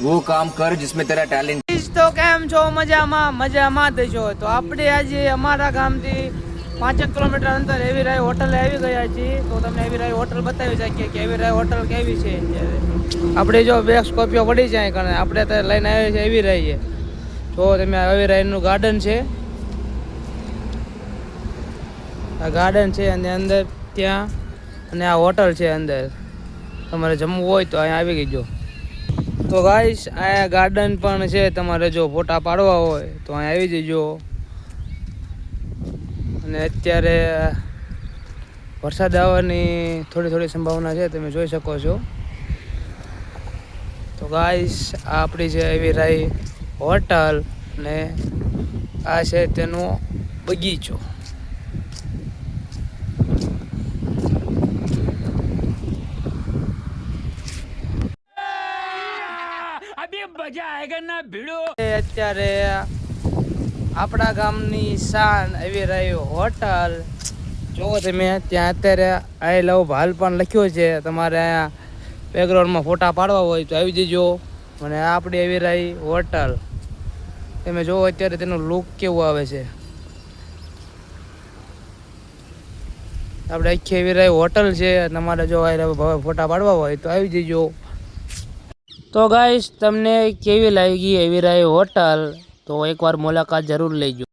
वो काम कर जिसमें तेरा टैलेंट। તો કેમ છો? મજામાં દેજો. તો આપણે આજે અમારા ગામથી 5 કિલોમીટર અંતર એવીરાય હોટલે આવી ગયા છીએ. તો તમને એવીરાય હોટલ બતાવી શકીએ કે એવીરાય હોટલ કેવી છે. આપણે જો બે સ્કોર્પિયો પડી જાય કારણ આપણે અત્યારે લઈને આવ્યા છે એવીરાય. જો તમે એવીરાયનું ગાર્ડન છે, આ ગાર્ડન છે અને અંદર ત્યાં અને આ હોટલ છે. અંદર તમારે જમવું હોય તો અહીંયા આવી ગઈ. તો ગાઈસ અહીંયા ગાર્ડન પણ છે, તમારે જો ફોટા પાડવા હોય તો અહીંયા આવી જજો. અને અત્યારે વરસાદ આવવાની થોડી સંભાવના છે, તમે જોઈ શકો છો. તો ગાઈસ આ આપણી છે એવીરાય હોટલ ને આ છે તેનો બગીચો. અત્યારે આપણા ગામની શાન એવીરાય હોટલ જોવો તમે. ત્યાં અત્યારે આઈ લવ ભાલ પણ લખ્યું છે. તમારે અહીંયા બેકગ્રાઉન્ડમાં ફોટા પાડવા હોય તો આવી જજો. અને આપણી એવીરાય હોટલ તમે જોવો અત્યારે તેનું લુક કેવું આવે છે. આપણે આખી એવીરાય હોટલ છે. તમારે જો ફોટા પાડવા હોય તો આવી જજો. તો ગાઈસ તમને કેવી લાગી એવીરાય હોટલ? તો એકવાર મુલાકાત જરૂર લેજો.